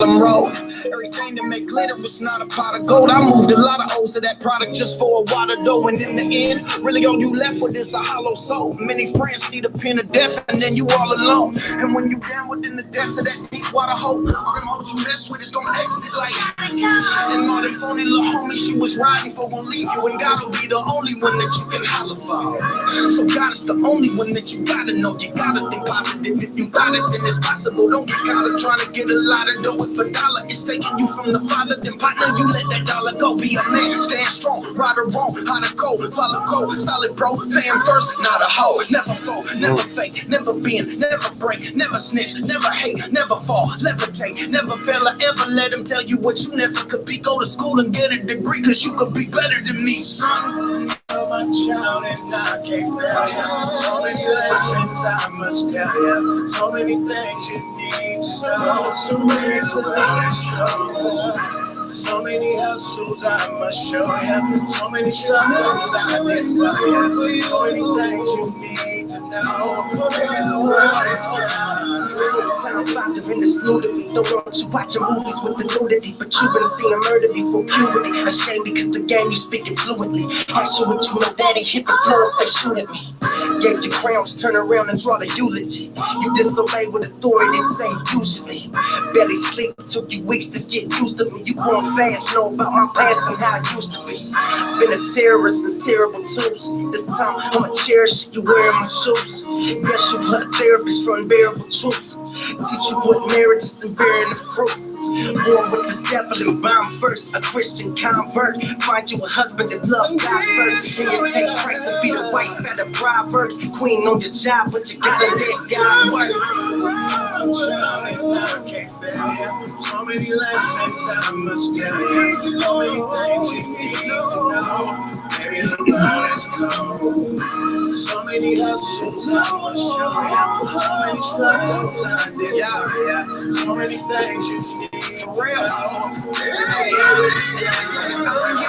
Harlem Road. Everything to make glitter was not a pot of gold. I moved a lot of O's of that product just for a wad of dough. And in the end, really all you left with is a hollow soul. Many friends see the pen of death and then you all alone. And when you down within the depths of that deep water hole, all them hoes you mess with is gonna exit like and all them phony little homies you was riding for won't leave you. And God will be the only one that you can holler for. So God is the only one that you gotta know. You gotta think positive. If you got it, then it's possible. Don't get caught up trying to get a lot of dough with a dollar. It's taking you from the Father, then partner, you let that dollar go. Be a man, stand strong, right or wrong, how to go, follow go, solid bro, fam first, not a hoe. Never fall, never fake, never bend, never break, never snitch, never hate, never fall, levitate, never fail. I ever let them tell you what you never could be. Go to school and get a degree, cause you could be better than me, son. You're my child and I can't fail you. So many lessons I must tell you. So many things you need to know. So many solutions. So many hustles I must show you. So many struggles I didn't tell you. So many things you need to know. Maybe the world is down. Time founder in the nudity. Don't want you watching movies with the nudity, but you been seeing murder before puberty. Ashamed because the game you speaking fluently. Ask you what you know, daddy, hit the floor if they shoot at me. Gave you crowns, turn around and draw the eulogy. You disobey what authority say usually. Barely sleep, took you weeks to get used to me. You going fast, know about my past and how it used to be. Been a terrorist since terrible twos. This time I'ma cherish you wearing my shoes. Guess you a therapist for unbearable truth. Teach you what marriage is and bearing the fruit. War with the devil and bound first. A Christian convert. Find you a husband that love God first. Then you take Christ and be the wife at the Proverbs. Queen on your job, but you gotta let God work. So many lessons I must tell you. So many things you need to know. Maybe the world is cold. So many hustles I must show you. So many struggles I did. So many things you need. Real.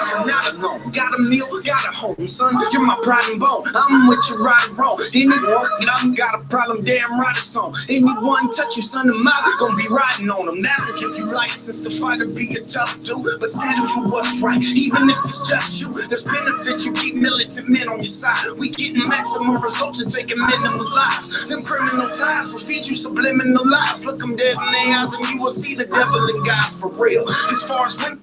I'm not alone. Got a meal, got a home, son. You're my pride and bone. I'm with you, right and wrong. Anyone, you got a problem, damn right it's on. Anyone touch you, son, I'm gonna be riding on them. That'll give you license to fight or be a tough dude, but standing for what's right. Even if it's just you, there's benefits. You keep militant men on your side. We getting maximum results and taking minimum lives. Them criminal ties will feed you subliminal lives. Look them dead in their eyes and you will see the devil in guys for real. As far as when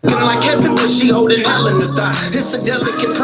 like heaven, but she holding hell in the thigh. It's a delicate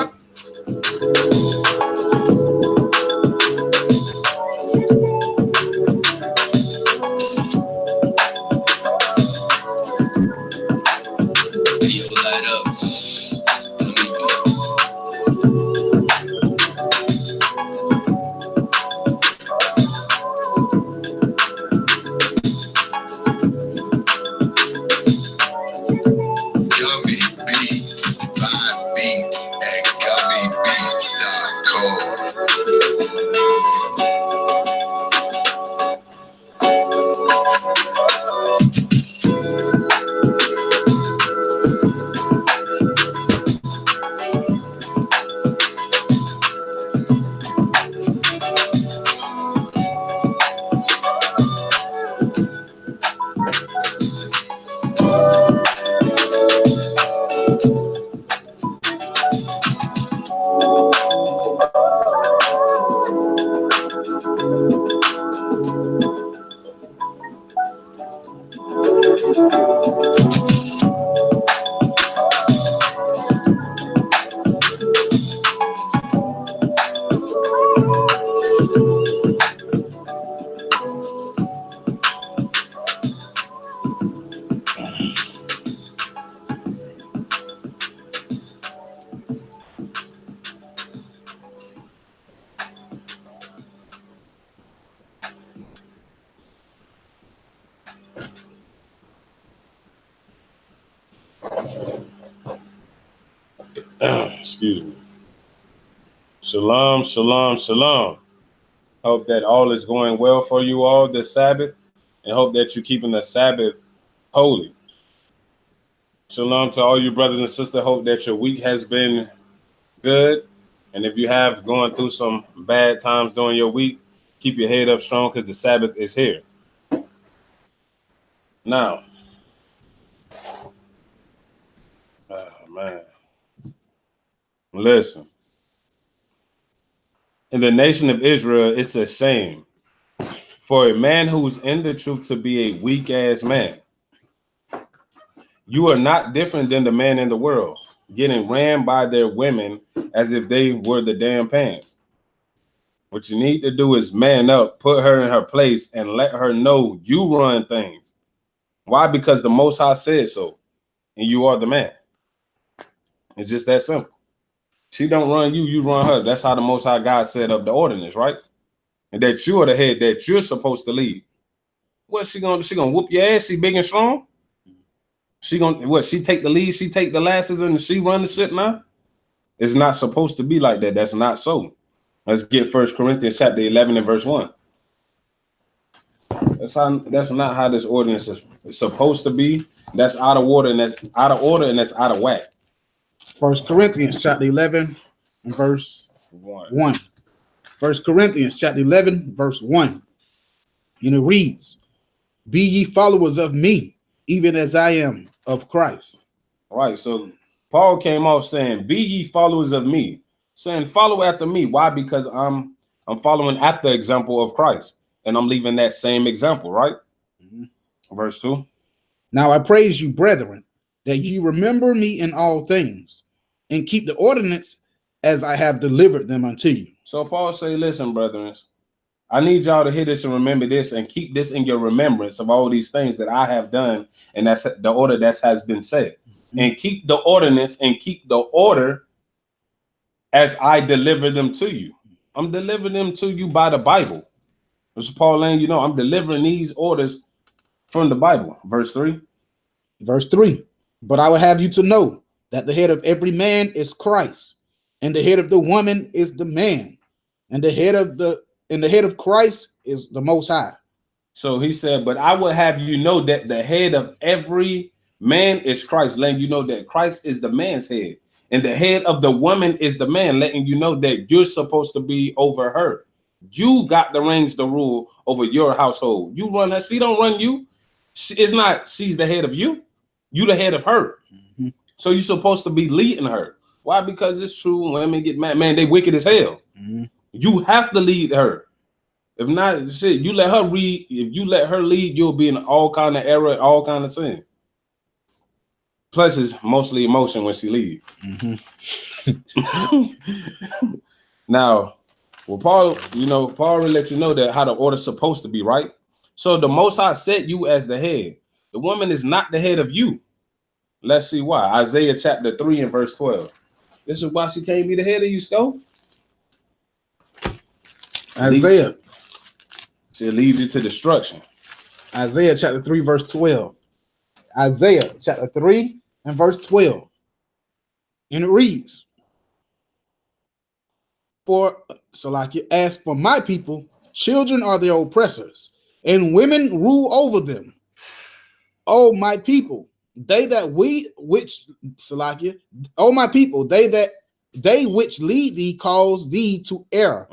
excuse me. Shalom, shalom, shalom. Hope that all is going well for you all this Sabbath, and hope that you're keeping the Sabbath holy. Shalom to all you brothers and sisters. Hope that your week has been good. And if you have going through some bad times during your week, keep your head up strong because the Sabbath is here. Now, man, listen. In the nation of Israel, it's a shame for a man who's in the truth to be a weak ass man. You are not different than the man in the world, getting ran by their women as if they were the damn pants. What you need to do is man up, put her in her place, and let her know you run things. Why? Because the Most High said so, and you are the man. It's just that simple. She don't run you, you run her. That's how the Most High God set up the ordinance, right? And that you are the head, that you're supposed to lead. What she gonna whoop your ass? She big and strong. She gonna what? She take the lead, she take the lasses, and she run the shit now. It's not supposed to be like that. That's not so. Let's get 1 Corinthians chapter 11 and verse 1. That's not how this ordinance is supposed to be. That's out of order, and that's out of order, and that's out of whack. 1 Corinthians chapter 11 and verse 1. 1 Corinthians chapter 11, verse 1. And it reads, "Be ye followers of me, even as I am of Christ." Right. So Paul came off saying, "Be ye followers of me," saying, "Follow after me." Why? Because I'm following after the example of Christ, and I'm leaving that same example. Right. Mm-hmm. Verse 2. "Now I praise you, brethren, that ye remember me in all things, and keep the ordinance as I have delivered them unto you." So Paul say, "Listen, brethren, I need y'all to hear this and remember this and keep this in your remembrance of all these things that I have done, and that's the order that has been said. Mm-hmm. And keep the ordinance and keep the order as I deliver them to you." I'm delivering them to you by the Bible. Mr. Paul Lane, you know, I'm delivering these orders from the Bible. Verse 3. Verse 3. "But I will have you to know that the head of every man is Christ, and the head of the woman is the man, and the head of Christ is the Most High." So he said, "But I will have you know that the head of every man is Christ," letting you know that Christ is the man's head, and the head of the woman is the man, letting you know that you're supposed to be over her. You got the reins to rule over your household. You run her. She don't run you. It's not she's the head of you. You the head of her. Mm-hmm. So you're supposed to be leading her. Why? Because it's true. Women get mad. Man, they wicked as hell. Mm-hmm. You have to lead her. If not, shit, you let her read. If you let her lead, you'll be in all kind of error, all kind of sin. Plus, it's mostly emotion when she leads. Mm-hmm. Now, well, Paul will let you know that how the order's supposed to be, right? So the Most High set you as the head. The woman is not the head of you. Let's see why. Isaiah chapter 3 and verse 12. This is why she can't be the head of you, Sco. Isaiah. She'll lead you to destruction. Isaiah chapter 3, verse 12. Isaiah chapter 3 and verse 12. And it reads, "As for my people, children are their oppressors, and women rule over them. Oh, my people, they which lead thee cause thee to err,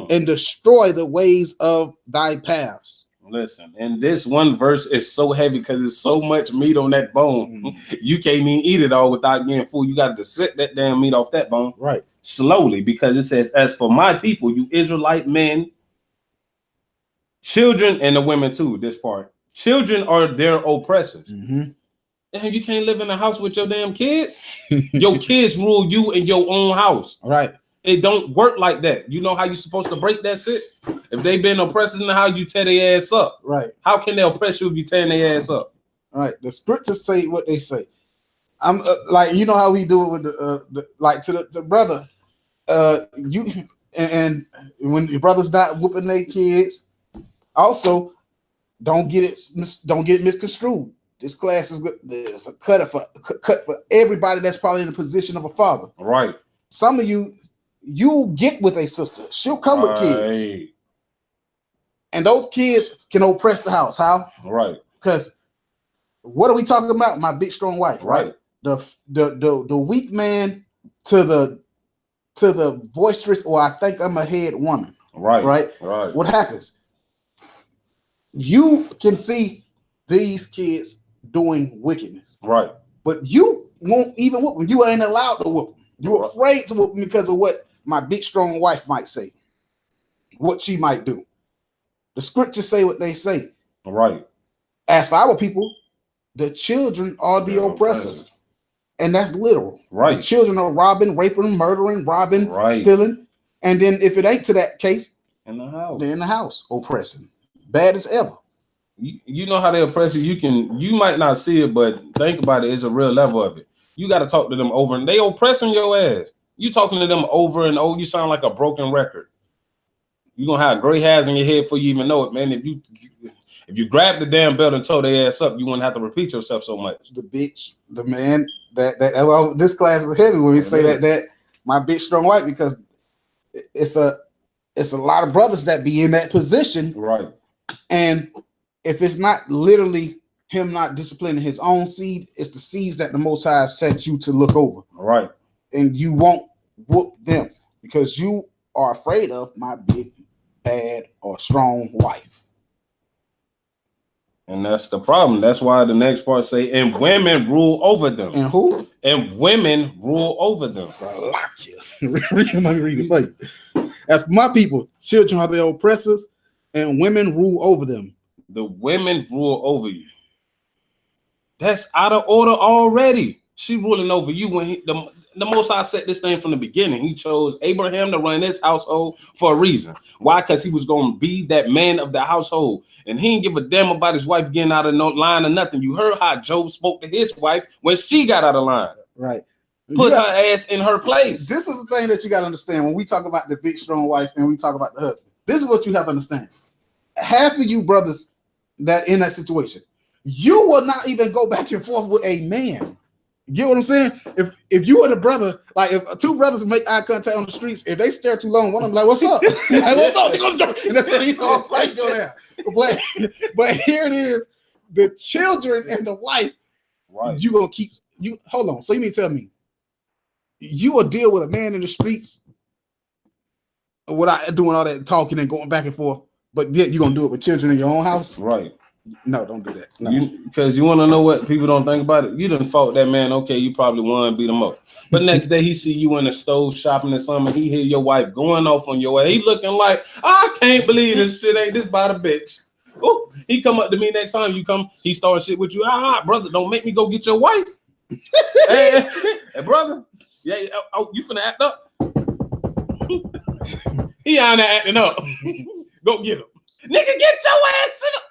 and destroy the ways of thy paths." Listen, and this one verse is so heavy because there's so much meat on that bone. You can't even eat it all without getting full. You got to sit that damn meat off that bone. Right. Slowly, because it says, "As for my people, you Israelite men, children," and the women too, this part. Children are their oppressors. Mm-hmm. And you can't live in a house with your damn kids. Your kids rule you in your own house. Right. It don't work like that. You know how you're supposed to break that shit? If they been oppressors in the house, you tear their ass up. Right. How can they oppress you if you tear their ass up? Right. The scriptures say what they say. I'm like, you know how we do it with the brother. You and when your brother's not whooping their kids, also don't get it misconstrued. This class is good. It's a cut for everybody that's probably in the position of a father. Right. Some of you get with a sister. She'll come with kids. And those kids can oppress the house. How? Right. Because what are we talking about? My big strong wife, right? The weak man to to the boisterous or I think I'm a head woman. Right. What happens? You can see these kids doing wickedness. Right. But you won't even whoop them. You ain't allowed to whoop them. You're afraid to whoop them because of what my big, strong wife might say, what she might do. The scriptures say what they say. Right. As for our people, the children are the oppressors. And that's literal. Right. The children are robbing, raping, murdering, robbing, stealing. And then if it ain't to that case, in the house, they're in the house oppressing. Bad as ever. You know how they oppress you. You might not see it, but think about it. It's a real level of it. You got to talk to them over, and they oppressing your ass. You talking to them over and over. You sound like a broken record. You gonna have gray hairs in your head before you even know it, man. If you grab the damn belt and tow their ass up, you wouldn't have to repeat yourself so much. The bitch, the man, well, this class is heavy when we say that my bitch strong white, because it's a lot of brothers that be in that position, right? And if it's not literally him not disciplining his own seed, it's the seeds that the Most High set you to look over, right? And you won't whoop them because you are afraid of my big, bad, or strong wife. And that's the problem. That's why the next part say, and women rule over them. And who? And women rule over them. As for my people, children are the oppressors, and women rule over them. The women rule over you. That's out of order already. She ruling over you when the Most High set this thing from the beginning. He chose Abraham to run his household for a reason. Why? Because he was going to be that man of the household. And he didn't give a damn about his wife getting out of no line or nothing. You heard how Job spoke to his wife when she got out of line. Right. Put her ass in her place. This is the thing that you got to understand when we talk about the big, strong wife and we talk about the husband. This is what you have to understand. Half of you brothers that in that situation, you will not even go back and forth with a man. You get what I'm saying? If you were the brother, like if two brothers make eye contact on the streets, if they stare too long, one of them like, "What's up?" Like, "What's up?" And that's what fight go down. But here it is, the children and the wife. Right. You gonna keep you hold on. So you mean to tell me you will deal with a man in the streets without doing all that talking and going back and forth, but yet you're gonna do it with children in your own house? Right. No, don't do that. No. Because you want to know what people don't think about it. You done fought that man. Okay, you probably won, beat him up. But next day he see you in the stove shopping or something. He hear your wife going off on your ass. He looking like, I can't believe this shit ain't this by the bitch. Oh, he come up to me next time you come. He start shit with you. Brother, don't make me go get your wife. hey, brother. Yeah. Oh, you finna act up. He on there acting up. Go get him. Nigga, get your ass in up.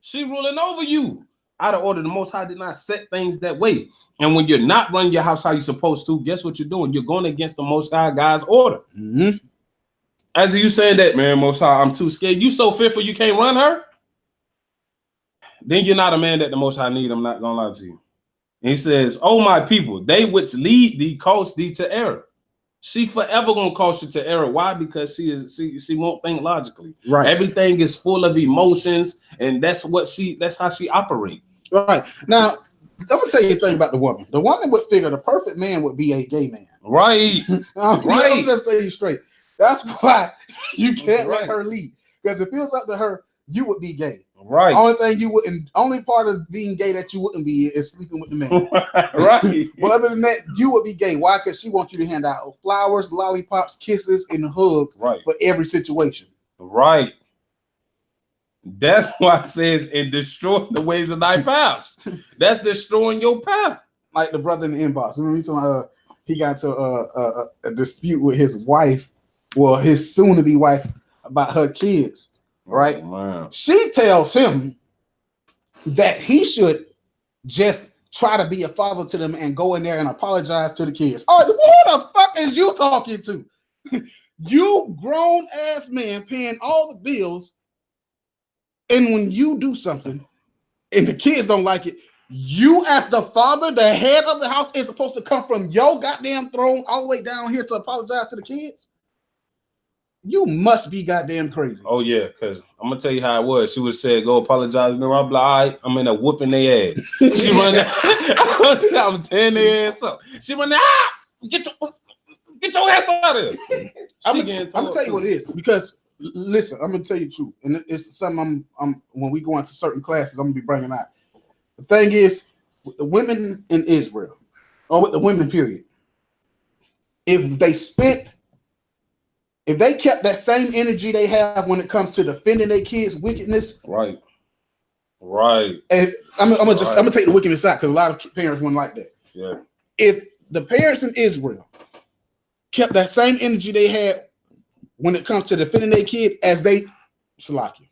She ruling over you. Out of order. The Most High did not set things that way. And when you're not running your house how you're supposed to, guess what you're doing? You're going against the Most High God's order. Mm-hmm. As you saying that, man, Most High, I'm too scared. You so fearful you can't run her? Then you're not a man that the Most High need. I'm not going to lie to you. And he says, oh, my people, they which lead thee cause thee to error. She forever gonna cause you to error. Why? Because she won't think logically. Right. Everything is full of emotions, and that's how she operates. Right. Now, I'm gonna tell you a thing about the woman. The woman would figure the perfect man would be a gay man. Right. Right. I'm just telling you straight. That's why you can't let her lead. Because if it was up to her, you would be gay. Right. Only part of being gay that you wouldn't be is sleeping with the man. Right. But other than that, you would be gay. Why? Because she wants you to hand out flowers, lollipops, kisses, and hugs for every situation. Right. That's why it says it destroy the ways of thy paths. That's destroying your path. Like the brother in the inbox. Remember he got into a dispute with his wife, well, his soon-to-be wife, about her kids. Right? Oh, she tells him that he should just try to be a father to them and go in there and apologize to the kids. Oh, who the fuck is you talking to? You grown ass man paying all the bills, and when you do something and the kids don't like it, you as the father, the head of the house, is supposed to come from your goddamn throne all the way down here to apologize to the kids? You must be goddamn crazy. Oh, yeah, because I'm going to tell you how it was. She would have said, go apologize. And I'm like, all right, I'm in there whooping their ass. She run there. I'm tearing their ass up. She run there, get Get your ass out of here. I'm gonna tell you what it is, because listen, I'm gonna tell you the truth, and it's something I'm when we go into certain classes, I'm gonna be bringing out. The thing is, with the women in Israel, or with the women, period, if they kept that same energy they have when it comes to defending their kids' wickedness, Right. and I'm gonna take the wickedness out, because a lot of parents wouldn't like that. Yeah. If the parents in Israel kept that same energy they had when it comes to defending their kid as they, Salaki,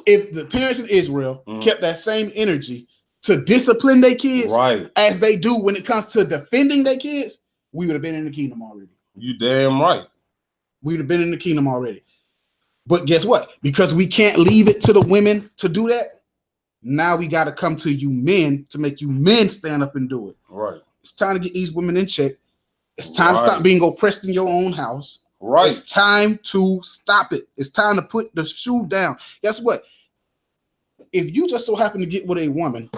if the parents in Israel kept that same energy to discipline their kids as they do when it comes to defending their kids, we would have been in the kingdom already. You damn right. We would have been in the kingdom already. But guess what? Because we can't leave it to the women to do that, now we got to come to you men to make you men stand up and do it. Right. It's time to get these women in check. It's time to stop being oppressed in your own house. Right. It's time to stop it. It's time to put the shoe down. Guess what? If you just so happen to get with a woman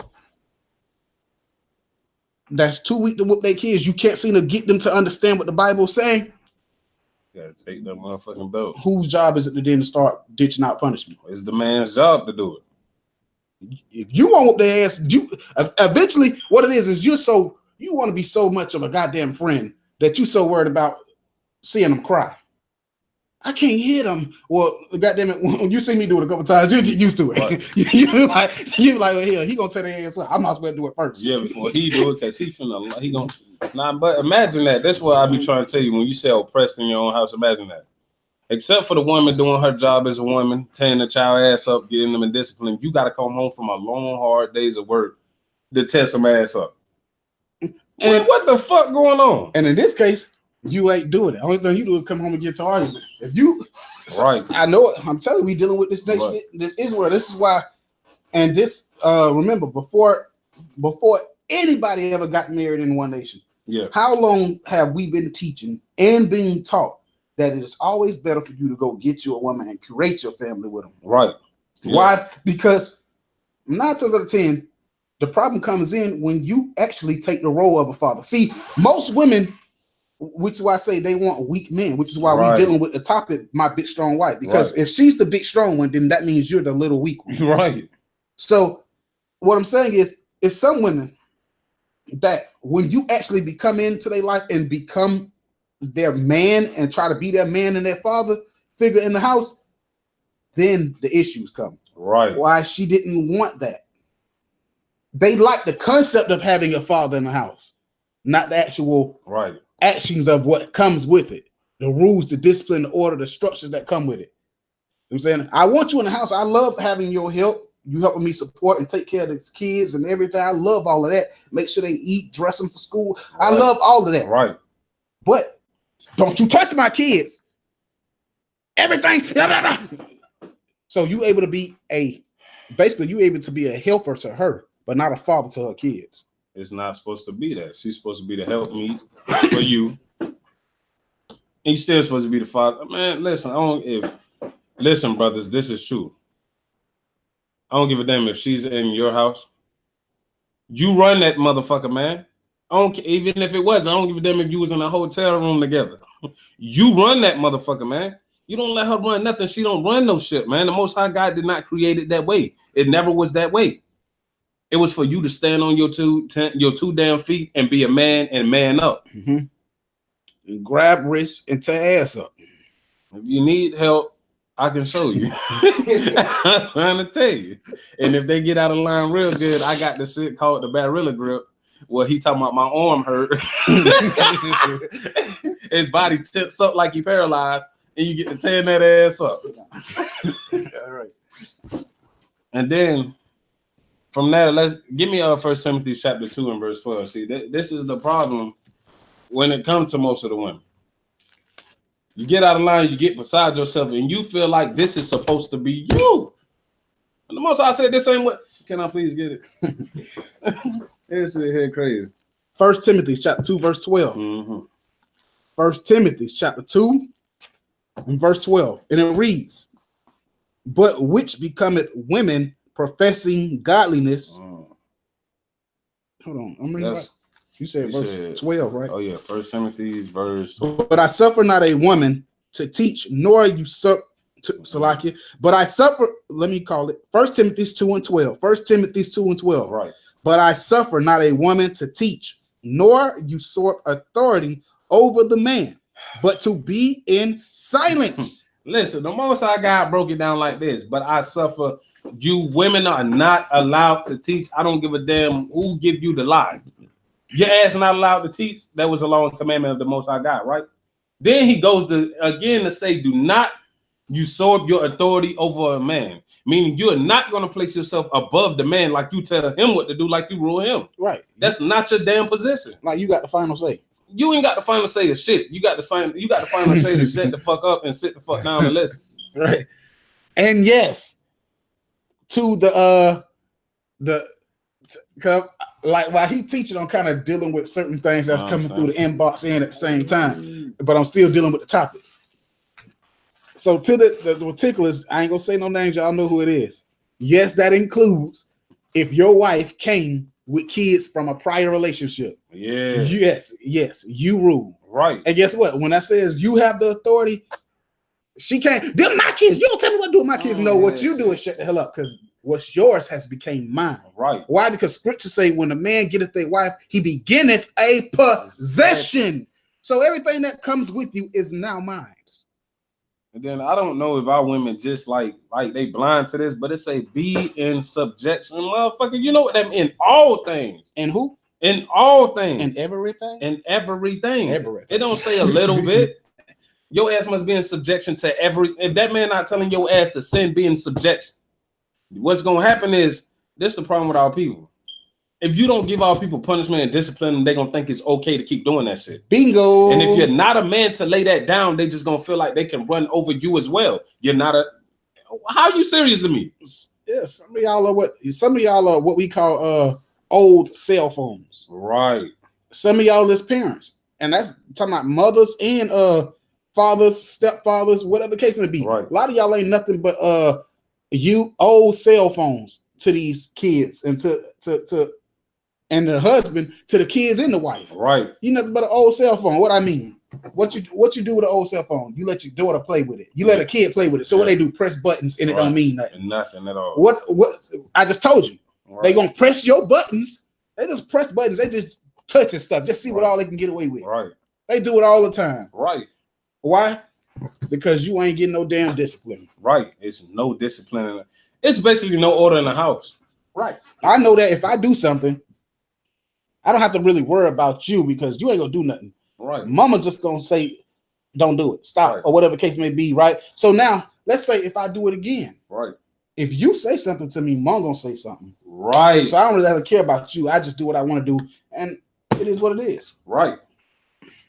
that's too weak to whoop their kids, you can't seem to get them to understand what the Bible's saying. You gotta take that motherfucking belt. Whose job is it to then start ditching out punishment? It's the man's job to do it. If you want to whoop their ass, you eventually what it is you want to be so much of a goddamn friend that you so worried about seeing them cry. I can't hear them. Well, goddamn it, when you see me do it a couple times, you get used to it. Right. you like, well, here, he gonna tear their ass up. I'm not supposed to do it first. Yeah, before he do it, because he gonna but imagine that. That's what I be trying to tell you when you say oppressed in your own house. Imagine that. Except for the woman doing her job as a woman, tearing the child ass up, getting them in discipline, you gotta come home from a long, hard days of work to tear some ass up. And what the fuck going on? And in this case, you ain't doing it. Only thing you do is come home and get to argument. If you, right, I know it. I'm telling you, we dealing with this nation. Right. This Israel. This is why. And this, remember, before anybody ever got married in one nation, how long have we been teaching and being taught that it is always better for you to go get you a woman and create your family with them? Right. Yeah. Why? Because 9 times out of 10. The problem comes in when you actually take the role of a father. See, most women, which is why I say they want weak men, which is why we're dealing with the topic, my big strong wife. Because if she's the big strong one, then that means you're the little weak one. Right. So what I'm saying is some women that when you actually become into their life and become their man and try to be their man and their father figure in the house, then the issues come. Right. Why she didn't want that. They like the concept of having a father in the house, not the actual actions of what comes with it, the rules, the discipline, the order, the structures that come with it. You know what I'm saying, I want you in the house. I love having your help. You helping me support and take care of these kids and everything. I love all of that. Make sure they eat, dress them for school. I love all of that. Right. But don't you touch my kids. Everything. So you able to be basically you able to be a helper to her, but not a father to her kids. It's not supposed to be that. She's supposed to be the helpmeet for you. He's still supposed to be the father. Man, listen, listen, brothers, this is true. I don't give a damn if she's in your house. You run that motherfucker, man. Even if it was, I don't give a damn if you was in a hotel room together. You run that motherfucker, man. You don't let her run nothing. She don't run no shit, man. The Most High God did not create it that way. It never was that way. It was for you to stand on your two damn feet and be a man and man up. Mm-hmm. And grab wrists and tear ass up. If you need help, I can show you. I'm trying to tell you. And if they get out of line real good, I got this shit called the Barilla grip. Well, he talking about my arm hurt. His body tips up like he paralyzed, and you get to tear that ass up. All right. And then from there, let's give me 1 Timothy chapter 2 and verse 12. See, this is the problem when it comes to most of the women. You get out of line, you get beside yourself, and you feel like this is supposed to be you. And the most I said, this ain't what. Can I please get it? This is here crazy. 1 Timothy chapter 2, verse 12. Mm-hmm. 1 Timothy chapter 2 and verse 12. And it reads, but which becometh women professing godliness. Mm. Hold on. I'm reading right. You said You verse said- 12, right? Oh yeah, 1 Timothy's verse. But I suffer not a woman to teach, nor usurp Salakia. But I suffer, let me call it 1 Timothy 2 and 12. 1 Timothy 2 and 12. Right. But I suffer not a woman to teach, nor usurp authority over the man, but to be in silence. Listen, the Most High God broke it down like this. But I suffer. You women are not allowed to teach. I don't give a damn who give you the lie. Your ass not allowed to teach. That was a law and commandment of the Most High God, right? Then he goes to again to say, do not usurp your authority over a man. Meaning you are not going to place yourself above the man like you tell him what to do, like you rule him. Right. That's not your damn position. Like you got the final say. You ain't got the final say of shit. You got the final say to shut the fuck up and sit the fuck down and listen. Right. And yes, to the like while he teaching, I'm kind of dealing with certain things that's coming through the inbox and at the same time, but I'm still dealing with the topic. So to the particulars, I ain't gonna say no names, y'all know who it is. Yes, that includes if your wife came with kids from a prior relationship. Yeah. Yes, you rule. Right. And guess what? When that says you have the authority, she can't. They're my kids. You don't tell me what to do with my kids. No, what you do is shut the hell up, because what's yours has become mine. Right. Why? Because scripture say when a man getteth a wife, he beginneth a possession. So everything that comes with you is now mine. And then I don't know if our women just like they blind to this, but it say be in subjection, motherfucker. You know what that mean? In all things. And who? In all things. In everything. In everything. Everything. It don't say a little bit. Your ass must be in subjection to every. If that man not telling your ass to sin, be in subjection. What's gonna happen is this: the problem with our people. If you don't give our people punishment and discipline, they're gonna think it's okay to keep doing that shit. Bingo. And if you're not a man to lay that down, they just gonna feel like they can run over you as well. You're not a. How are you serious to me? Yeah, some of y'all are what we call old cell phones. Right. Some of y'all is parents, and that's talking about mothers and fathers, stepfathers, whatever the case may be. Right. A lot of y'all ain't nothing but you old cell phones to these kids and to and the husband to the kids and the wife. Right. You nothing but an old cell phone. What I mean, what you do with an old cell phone? You let your daughter play with it. You let a kid play with it. So what they do? Press buttons and it don't mean nothing. Nothing at all. What I just told you. Right. They gonna press your buttons. They just press buttons. They just touching stuff. Just see what all they can get away with. Right. They do it all the time. Right. Why? Because you ain't getting no damn discipline. Right. It's no discipline. It's basically no order in the house. Right. I know that if I do something, I don't have to really worry about you because you ain't gonna do nothing. Right. Mama just gonna say, don't do it, stop, Right. or whatever the case may be, right? So now let's say if I do it again. Right. If you say something to me, Mom gonna say something. Right. So I don't really care about you. I just do what I want to do, and it is what it is. Right.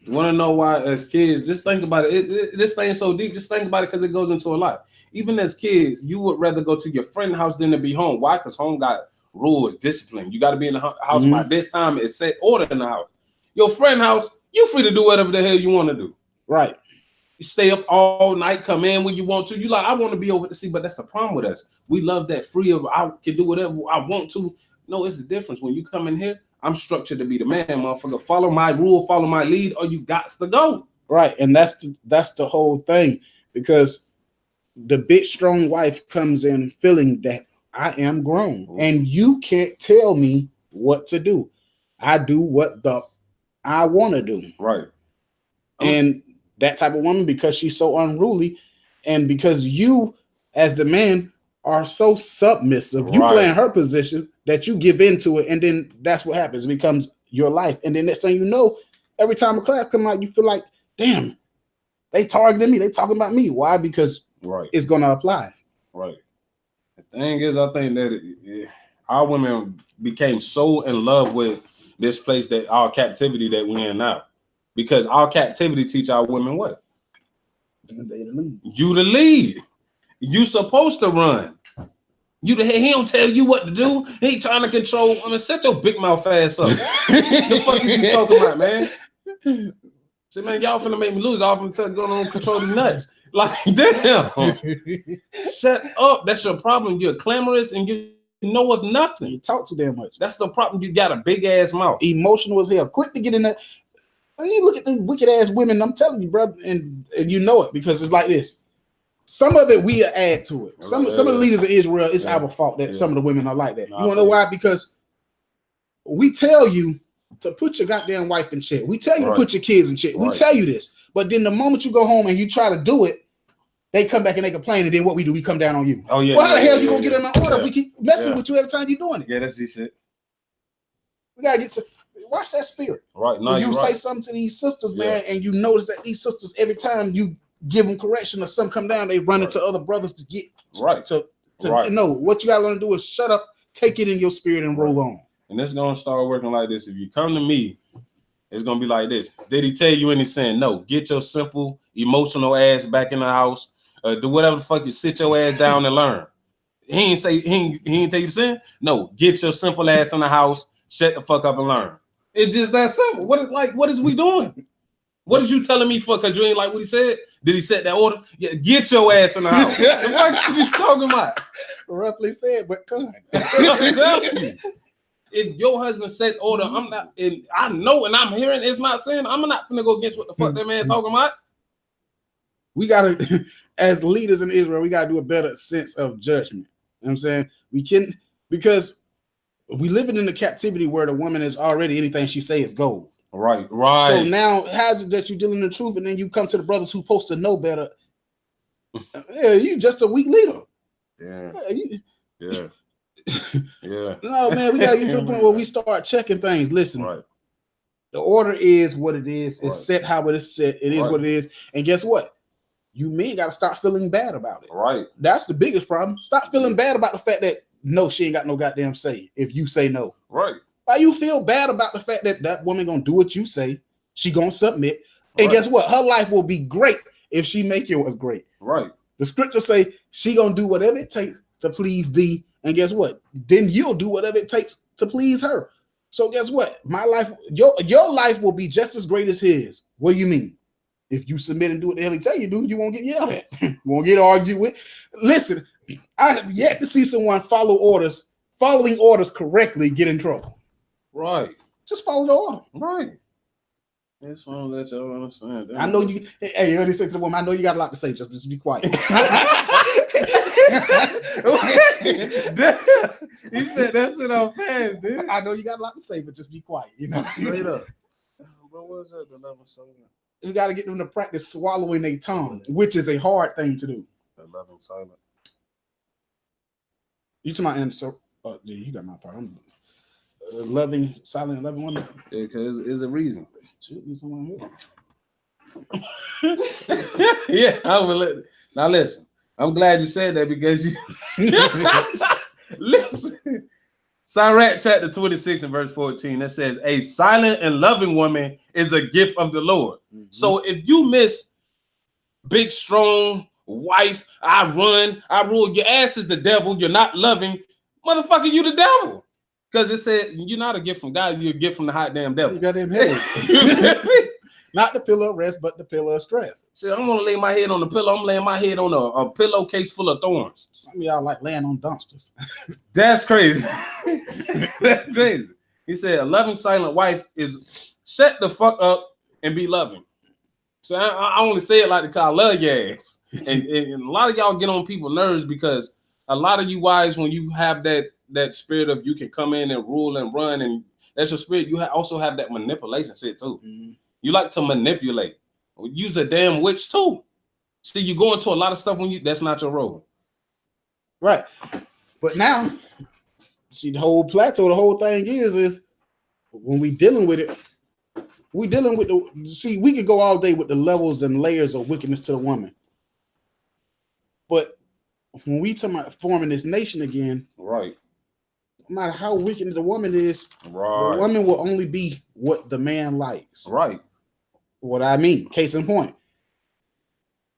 You want to know why, as kids, just think about it. This thing is so deep. Just think about it because it goes into a lot. Even as kids, you would rather go to your friend's house than to be home. Why? Because home got rules, discipline. You got to be in the house by this time. It's set order in the house. Your friend's house, you free to do whatever the hell you want to do. Right. You stay up all night, come in when you want to. You like, I want to be over to see, but that's the problem with us. We love that free of, I can do whatever I want to. No, it's the difference. When you come in here, I'm structured to be the man, motherfucker. Follow my rule, follow my lead, or you got to go. Right. And that's the whole thing, because the big strong wife comes in feeling that I am grown and you can't tell me what to do. I do what I want to do. Right. And that type of woman, because she's so unruly, and because you, as the man, are so submissive, you playing her position that you give into it, and then that's what happens. It becomes your life, and then next thing you know, every time a class comes out, you feel like, damn, they targeting me, they talking about me. Why? Because it's gonna apply. Right. The thing is, I think that our women became so in love with this place, that our captivity that we're in now, because our captivity teach our women what? You the lead. You supposed to run. You the head. He don't tell you what to do. He trying to control. I mean, set your big mouth ass up. The fuck is you talking about, man? Say, man, y'all finna make me lose. Y'all finna go on control the nuts. Like, damn. Shut up. That's your problem. You're clamorous and know it's You nothing. talk too damn much. That's the problem. You got a big ass mouth. Emotional as hell. Quick to get in there. You look at the wicked ass women. I'm telling you, bro, and you know it because it's like this. Some of it we add to it. Some of the leaders of Israel, it's our fault that some of the women are like that. You want to know why? Because we tell you to put your goddamn wife in check. We tell you to put your kids in check. We tell you this. But then the moment you go home and you try to do it, they come back and they complain, and then what we do, we come down on you. Oh yeah. Well, how the hell you gonna get in my order? We keep messing with you every time you're doing it. Yeah, that's this shit. We gotta get to watch that spirit. Right. No, when you say something to these sisters, man, and you notice that these sisters, every time you give them correction or something come down, they run into other brothers to get to know what you gotta learn to do is shut up, take it in your spirit, and roll on. And it's gonna start working like this. If you come to me, it's gonna be like this. Did he tell you any sin? No. Get your simple, emotional ass back in the house. Do whatever the fuck you sit your ass down and learn. He ain't tell you to sin. No, get your simple ass in the house. Shut the fuck up and learn. It's just that simple. What is we doing? What is you telling me for? Because you ain't like what he said? Did he set that order? Yeah, get your ass in the house. What are you talking about? Roughly said, but kind. If your husband set order, I'm not, and I know, and I'm hearing it's not saying, I'm not gonna go against what the fuck that man talking about. We gotta, as leaders in Israel, we gotta do a better sense of judgment. You know what I'm saying? We can, because we living in a captivity where the woman is already anything she say is gold. Right. So now, how's it that you dealing the truth, and then you come to the brothers who supposed to know better? Yeah, you just a weak leader. Yeah. No, man, we gotta get to the point where we start checking things. Listen, the order is what it is. It's set how it is set. It is what it is. And guess what? You men gotta start feeling bad about it. Right. That's the biggest problem. Stop feeling bad about the fact that no, she ain't got no goddamn say if you say no. Right. Why you feel bad about the fact that that woman gonna do what you say? She gonna submit. And guess what? Her life will be great if she make yours great. Right. The scripture say she gonna do whatever it takes to please thee. And guess what? Then you'll do whatever it takes to please her. So guess what? My life, your life will be just as great as his. What do you mean? If you submit and do what the hell he tell you to do, you won't get yelled at. You won't get argued with. Listen, I have yet to see someone following orders correctly get in trouble. Right. Just follow the order. Right. That's all that y'all understand. I know you. Hey, you already say to the woman, I know you got a lot to say. Just be quiet. He said that's it on fast, dude. I know you got a lot to say, but just be quiet. You know. Straight up. What was that? The level silent. You got to get them to practice swallowing their tongue, which is a hard thing to do. The level silent. You to my answer. Oh, yeah, you got my part. I'm loving, silent, loving woman. Yeah, because it's a reason. Yeah, I will let. Now listen. I'm glad you said that because you listen. Sirach chapter 26 and verse 14 that says, "A silent and loving woman is a gift of the Lord." Mm-hmm. So if you miss big, strong wife, I rule, your ass is the devil. You're not loving, motherfucker. You the devil. Because it said you're not a gift from God. You're a gift from the hot damn devil. You got them head. Not the pillow of rest, but the pillow of stress. See, I'm gonna lay my head on the pillow. I'm laying my head on a pillowcase full of thorns. Some of y'all like laying on dumpsters. That's crazy. That's crazy. He said, "A loving, silent wife is shut the fuck up and be loving." So I only say it like the I love your ass. And a lot of y'all get on people's nerves because a lot of you wives, when you have that spirit of you can come in and rule and run, and that's your spirit, you also have that manipulation shit too. Mm-hmm. You like to manipulate. Use a damn witch too. See, you go into a lot of stuff when that's not your role. Right. But now, see, the whole plateau, the whole thing is when we dealing with it, we dealing with we could go all day with the levels and layers of wickedness to the woman. But when we talk about forming this nation again, right? No matter how wicked the woman is, right, the woman will only be what the man likes. Right. What I mean, case in point,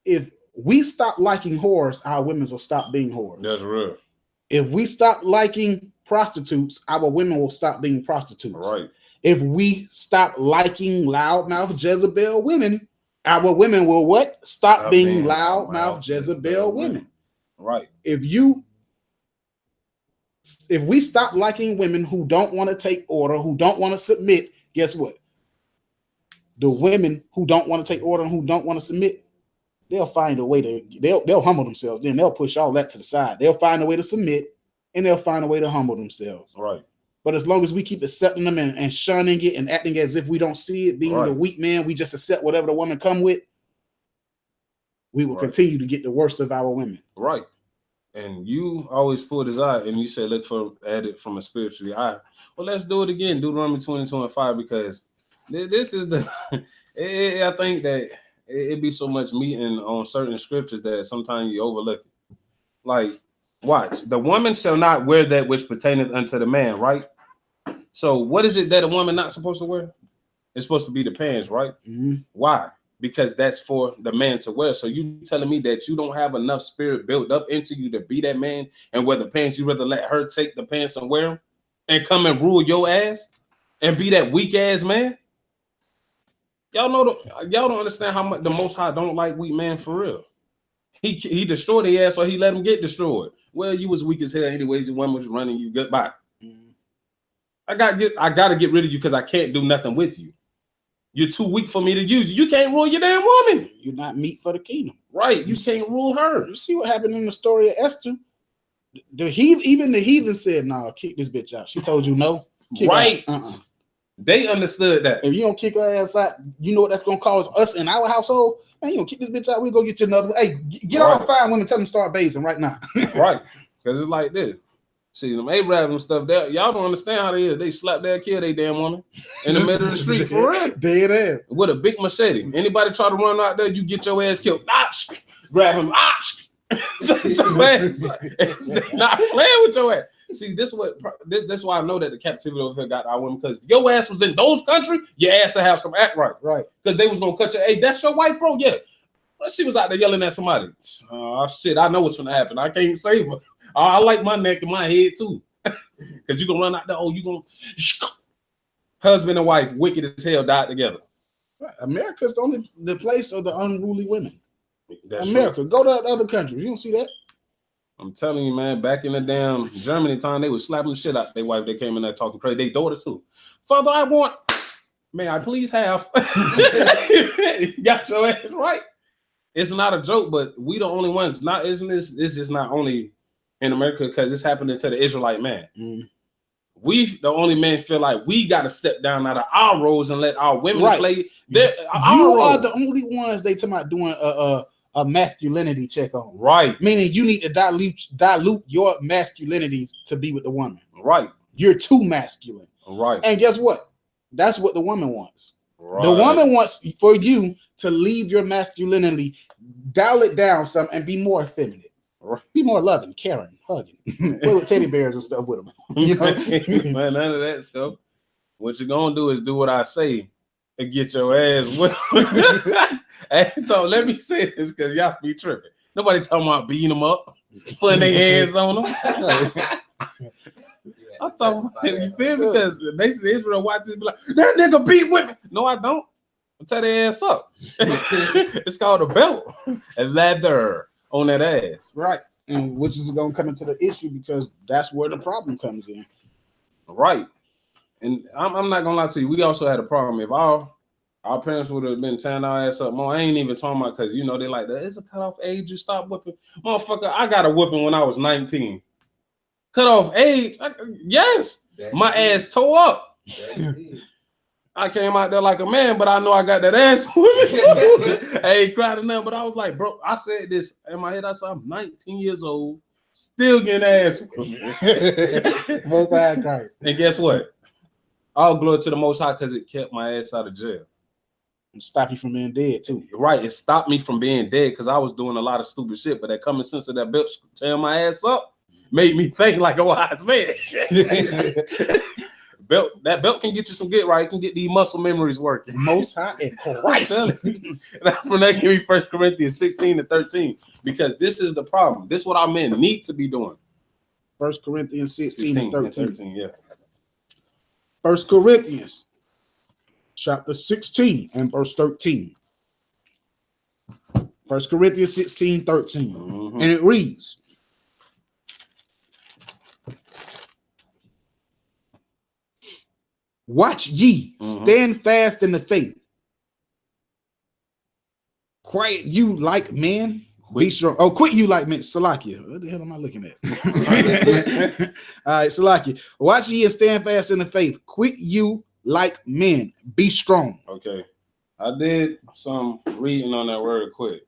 if we stop liking whores, our women will stop being whores. That's real. If we stop liking prostitutes, our women will stop being prostitutes. Right. If we stop liking loudmouth Jezebel women, our women will what? Stop being loudmouth Jezebel women. Right. If you if we stop liking women who don't want to take order, who don't want to submit, guess what? The women who don't want to take order and who don't want to submit, they'll find a way to they'll humble themselves. Then they'll push all that to the side. They'll find a way to submit, and they'll find a way to humble themselves. Right. But as long as we keep accepting them and shunning it and acting as if we don't see it, being the weak man, we just accept whatever the woman come with, we will continue to get the worst of our women. Right. And you always pull this out and you say, look at it from a spiritual eye. Well, let's do it again. Deuteronomy 22:5, because this is the, I think that it be so much meeting on certain scriptures that sometimes you overlook it. Like, watch, the woman shall not wear that which pertaineth unto the man, right? So what is it that a woman not supposed to wear? It's supposed to be the pants, right? Mm-hmm. Why? Because that's for the man to wear. So you telling me that you don't have enough spirit built up into you to be that man and wear the pants? You rather let her take the pants and wear them and come and rule your ass and be that weak ass man? Y'all don't understand how much the Most High don't like weak man for real. He destroyed the ass, so he let him get destroyed. Well, you was weak as hell anyways. The one was running you. Goodbye. Mm-hmm. I gotta get rid of you because I can't do nothing with you. You're too weak for me to use you. You can't rule your damn woman. You're not meat for the kingdom. Right. You can't rule her. You see what happened in the story of Esther? Even the heathen said, "No, kick this bitch out." She told you no. Right. They understood that. If you don't kick her ass out, you know what that's gonna cause us in our household. Man, you gonna kick this bitch out. We go get you another one. Hey, get all 5 women. Tell them to start bathing right now. Right. Because it's like this. See, them Arabs and stuff, y'all don't understand how they is. They slap their kill they damn woman in the middle of the street for real. Dead ass. With a big machete. Anybody try to run out there, you get your ass killed. Grab him. It's not playing with your ass. See, this is why I know that the captivity over here got our women, because your ass was in those countries, your ass will have some act right. Right. Because they was gonna cut your, hey, that's your wife, bro. Yeah. But she was out there yelling at somebody. Oh shit, I know what's gonna happen. I can't save her. I like my neck and my head too. Because you gonna run out there, you gonna husband and wife, wicked as hell, died together. America's the place of the unruly women. That's America. True. Go to other countries. You don't see that. I'm telling you, man, back in the damn Germany time, they was slapping the shit out their wife. They came in there talking crazy. They daughters too. Father, I want, may I please have? Got your ass right. It's not a joke, but we the only ones. It's just not only in America, because it's happening to the Israelite man. Mm. We the only men feel like we got to step down out of our roles and let our women play. You are the only ones they talking about doing a masculinity check on. Right. Meaning you need to dilute your masculinity to be with the woman. Right. You're too masculine. Right. And guess what? That's what the woman wants. Right. The woman wants for you to leave your masculinity, dial it down some, and be more feminine. Right. Be more loving, caring, hugging. Play with teddy bears and stuff with them. You know? Man, none of that stuff. What you're gonna do is do what I say and get your ass whipped. And so let me say this, because y'all be tripping. Nobody talking about beating them up, putting their hands on them. I'm talking about, you feel me? Because basically Israel watch this be like, that nigga beat women. No, I don't. I'll tear their ass up. It's called a belt and leather on that ass. Right. And which is going to come into the issue, because that's where the problem comes in. Right. And I'm not going to lie to you. We also had a problem. If our parents would have been tearing our ass up more, I ain't even talking about, because, you know, they like, it's a cutoff age. You stop whipping. Motherfucker, I got a whipping when I was 19. Cutoff age? Yes. My ass tore up. I came out there like a man, but I know I got that ass. I ain't cried enough, but I was like, bro, I said this in my head. I said, I'm 19 years old, still getting ass. Most High Christ. And guess what? All glory to the Most High, because it kept my ass out of jail. And stop you from being dead, too. Right. It stopped me from being dead, because I was doing a lot of stupid shit, but that common sense of that belt tearing my ass up made me think like a wise man. That belt can get you some get right. It can get these muscle memories working. Most High and Christ. From that, give me 1 Corinthians 16-13, because this is the problem. This is what our men need to be doing. 1 Corinthians 16-13. Yeah. 1 Corinthians chapter 16 and verse 13. 1 Corinthians 16-13. Mm-hmm. And it reads, Watch ye, stand fast in the faith. Quiet you like men. Be strong. Oh, quit you like men. Salakia. What the hell am I looking at? All right, Salakia. Watch ye and stand fast in the faith. Quit you like men. Be strong. Okay. I did some reading on that word quit.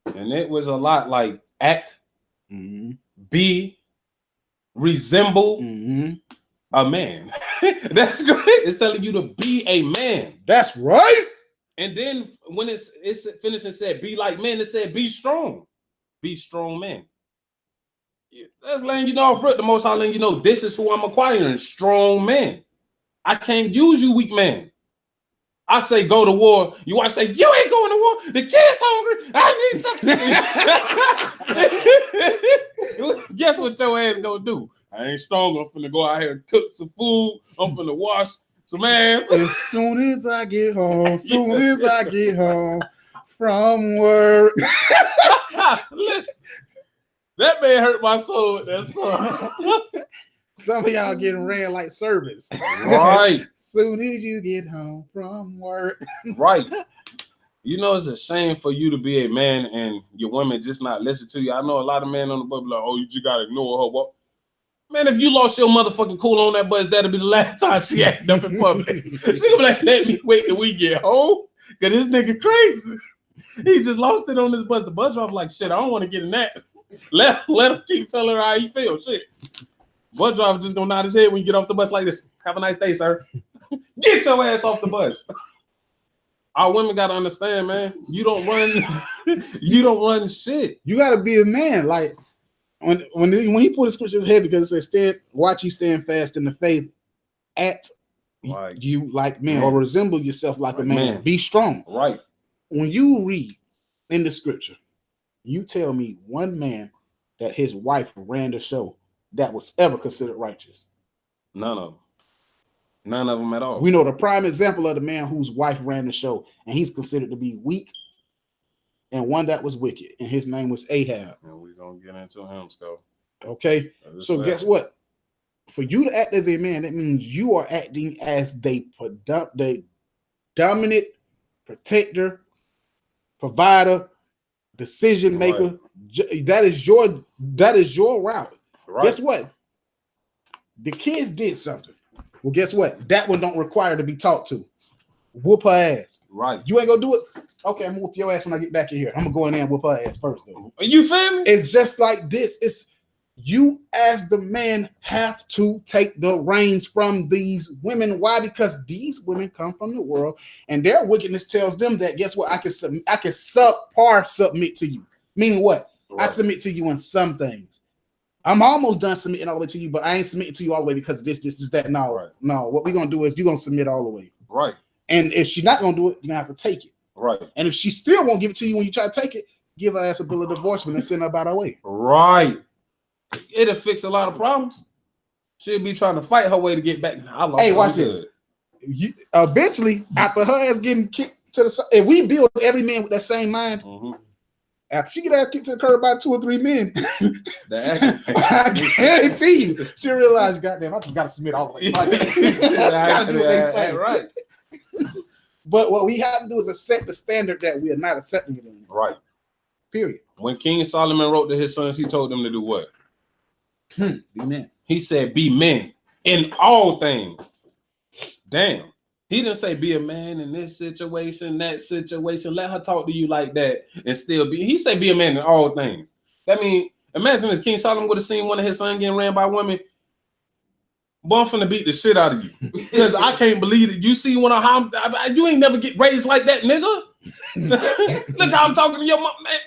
And it was a lot like act, be, resemble a man. That's great. It's telling you to be a man. That's right. And then when it's finished and said be like men, it said be strong. Be strong man. That's letting you know off rip, the Most High letting you know this is who I'm acquiring, strong men. I can't use you, weak man. I say go to war. You watch say you ain't going to war. The kid's hungry. I need something. Guess what your ass gonna do? I ain't strong. I'm finna go out here and cook some food. I'm finna wash some ass. As soon as I get home, from work. That man hurt my soul with that song. Some of y'all getting ran like service. Right. Soon as you get home from work. Right. You know, it's a shame for you to be a man and your woman just not listen to you. I know a lot of men on the bus like, oh, you just gotta ignore her. Well, man, if you lost your motherfucking cool on that bus, that'll be the last time she acted up in public. She'll be like, let me wait till we get home. Cause this nigga crazy. He just lost it on this bus. The bus driver like, shit, I don't want to get in that. Let him keep telling her how he feels. Shit. Bus driver just gonna nod his head when you get off the bus like this. Have a nice day, sir. Get your ass off the bus. Our women gotta understand, man. You don't run shit. You gotta be a man. Like when he put the scriptures ahead, because it says watch you stand fast in the faith, act you like men, or resemble yourself like a man. Be strong. Right. When you read in the scripture, you tell me one man that his wife ran the show that was ever considered righteous. None of them. None of them at all. We know the prime example of the man whose wife ran the show, and he's considered to be weak, and one that was wicked, and his name was Ahab. And we're gonna get into him, so. Okay. So guess what? For you to act as a man, that means you are acting as the dominant protector, provider, decision maker. Right. That is your route. Right. Guess what? The kids did something. Well, guess what? That one don't require to be talked to. Whoop her ass. Right. You ain't gonna do it? Okay, I'm gonna whoop your ass when I get back in here. I'm gonna go in there and whoop her ass first, though. You feel me? It's just like this. It's you as the man have to take the reins from these women. Why? Because these women come from the world, and their wickedness tells them that guess what? I can subpar submit to you. Meaning what? Right. I submit to you in some things. I'm almost done submitting all the way to you, but I ain't submitting to you all the way because this, that. No, right. No. What we're gonna do is you're gonna submit all the way. Right. And if she's not gonna do it, you're gonna have to take it. Right. And if she still won't give it to you when you try to take it, give her ass a bill of divorcement and send her about her way. Right. It'll fix a lot of problems. She'll be trying to fight her way to get back. Hey, watch this. Eventually, after her ass getting kicked to the side, if we build every man with that same mind, after she get ass kicked to the curb by 2 or 3 men, I guarantee you, she'll realize, goddamn, I just gotta submit all the way. I just gotta do what they say. Right. But what we have to do is accept the standard that we are not accepting it anymore. Right. Period. When King Solomon wrote to his sons, he told them to do what? Be men. He said, be men in all things. Damn. He didn't say be a man in this situation, that situation. Let her talk to you like that and still be. He said be a man in all things. That means, imagine if King Solomon would have seen one of his sons getting ran by women. Boy, I'm finna beat the shit out of you. Because I can't believe it. You see you ain't never get raised like that, nigga. Look how I'm talking to your mom, man.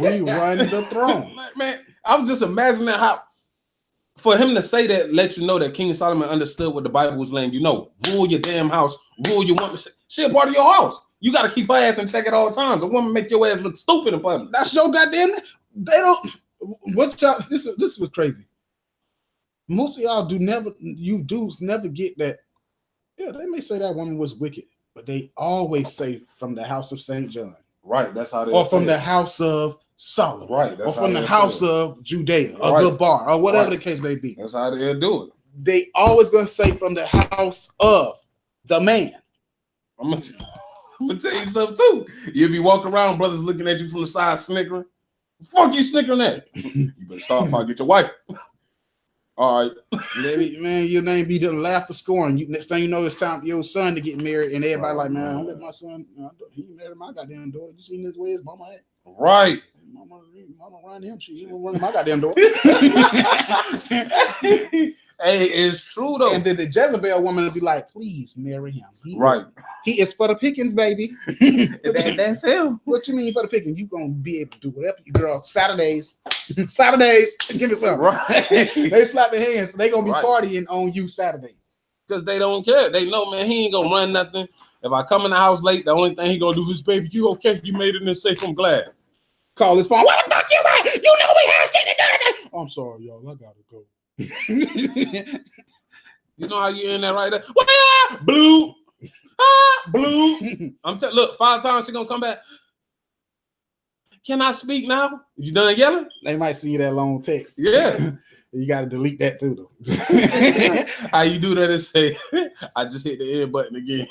We run the throne. Man, I was just imagining how, for him to say that, let you know that King Solomon understood what the Bible was letting you know. Rule your damn house. Rule your woman. She a part of your house. You got to keep her ass in check at all times. A woman make your ass look stupid in public. That's your goddamn. They don't. What y'all? This was crazy. Most of y'all dudes never get that. Yeah, they may say that woman was wicked, but they always say from the house of St. John. Right, that's how they or from the house of Solomon. Right, that's or from the house of Judea or Gabar or whatever the case may be. That's how they'll do it. they always gonna say from the house of the man. I'm gonna tell you something too. You'll be walking around, brothers looking at you from the side, snickering. Fuck you snickering at? You better stop before I get your wife. All right, Man, your name be done laugh for scoring. You next thing you know, it's time for your son to get married, and everybody like, man, don't let my son. He married my goddamn daughter. You seen this way his mama at? right. Mama around him. She won't run my goddamn door. Hey, it's true though. And then the Jezebel woman will be like, please marry him. He is for the pickings, baby. That's him. What you mean for the pickings? You gonna be able to do whatever you girl. Saturdays, give me some. Right. They slap their hands. They gonna be Right. partying on you Saturday. Because they don't care. They know, man, he ain't gonna run nothing. If I come in the house late, the only thing he gonna do is, baby, you okay? You made it in safe. I'm glad. Call his phone. What the fuck you at? You know we have shit to do today. I'm sorry, y'all. I gotta go. You know how you in there right there? Blue. Blue. Look, 5 times she gonna come back. Can I speak now? You done yelling? They might see that long text. Yeah. You gotta delete that too, though. How you do that is say, I just hit the end button again.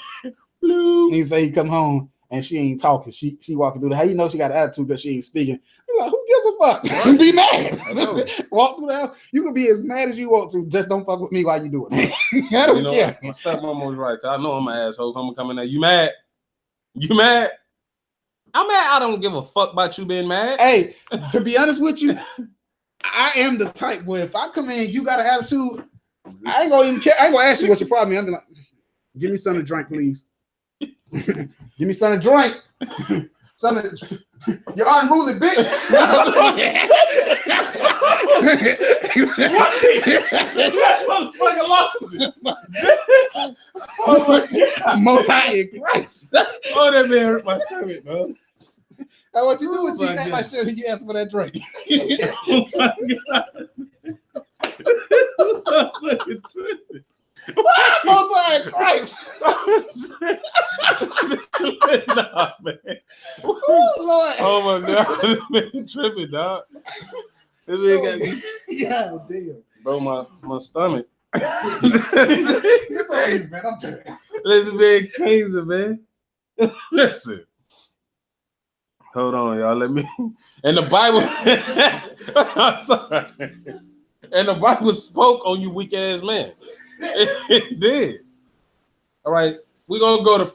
Blue. He say he come home and she ain't talking. She walking through the. How you know she got an attitude because she ain't speaking? You're like, who gives a fuck? Be mad. Walk through the house. You can be as mad as you want to. Just don't fuck with me while you do it. I don't care. My stepmom was right. I know I'm an asshole. I'm coming there. You mad? You mad? I'm mad. I don't give a fuck about you being mad. Hey, to be honest with you, I am the type where if I come in, you got an attitude, I ain't gonna even care. I ain't gonna ask you what's your problem. I'm like, give me something to drink, please. Give me something to drink. Something to drink. You're unruly, bitch. Most high in Christ. Oh, that man hurt my stomach, man. Now what you do is you act like shit and you ask for that drink. Most high in Christ. Nah, man. Oh, Lord. Oh my God, this man tripping, dog. This man got me. Yeah, damn. Bro, my stomach. It's all you, man. I'm telling you. This man crazy, man. Listen. Hold on, y'all. Let me. And the Bible. I'm sorry. And the Bible spoke on you, weak ass man. It did. All right, we're gonna go to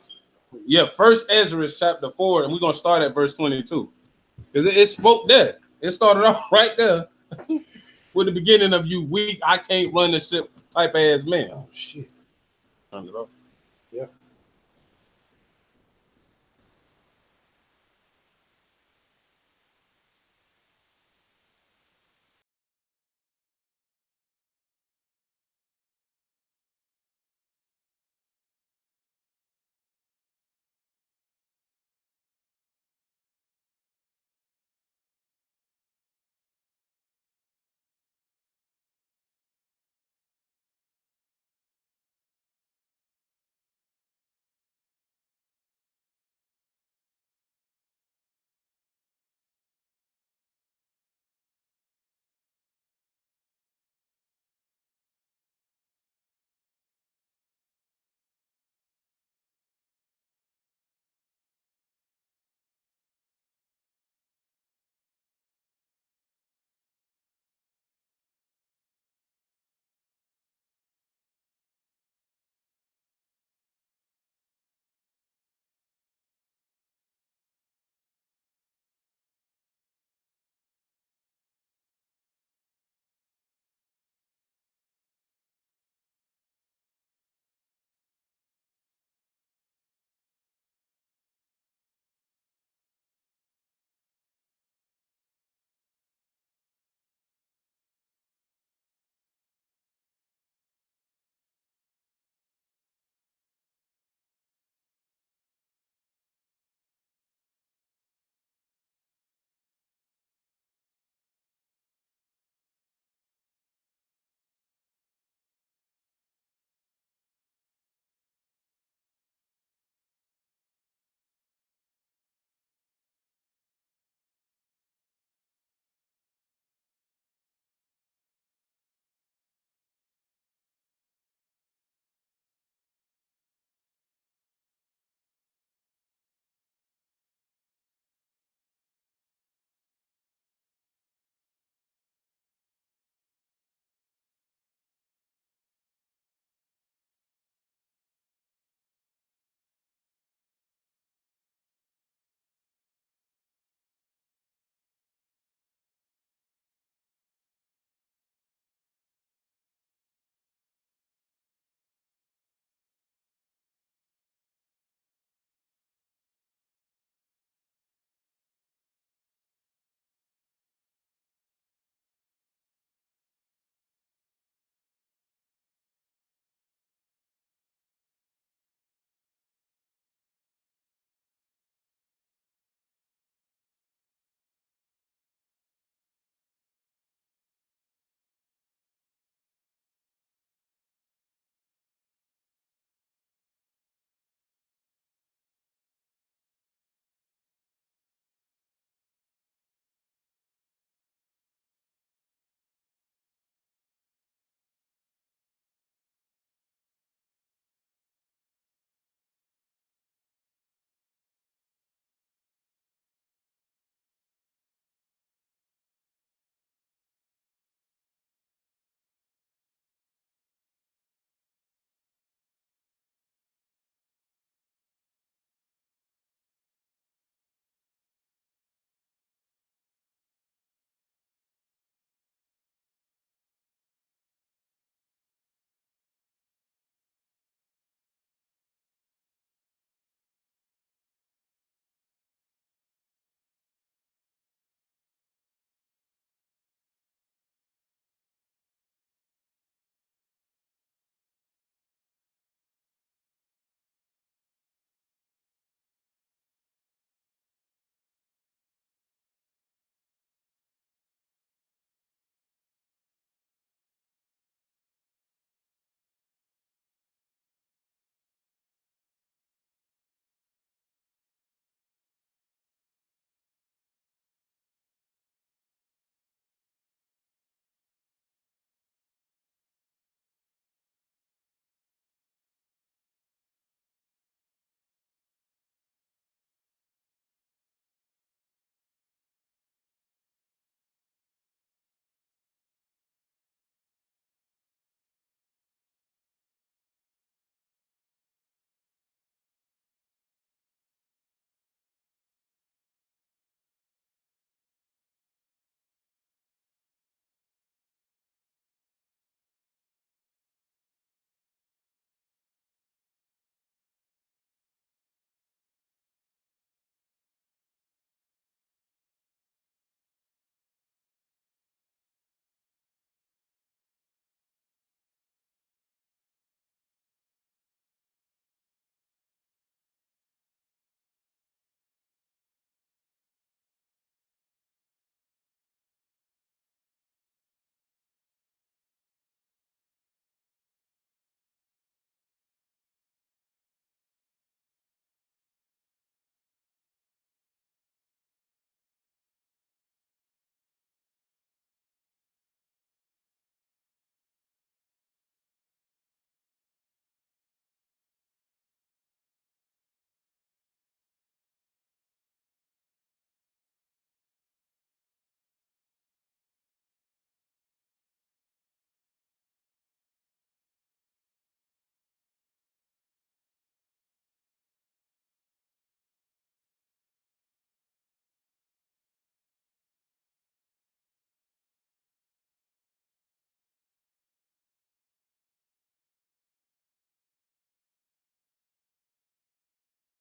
First Ezra chapter 4, and we're gonna start at verse 22 because it spoke there. It started off right there with the beginning of you weak. I can't run the ship type ass man. Oh shit. Turn it off.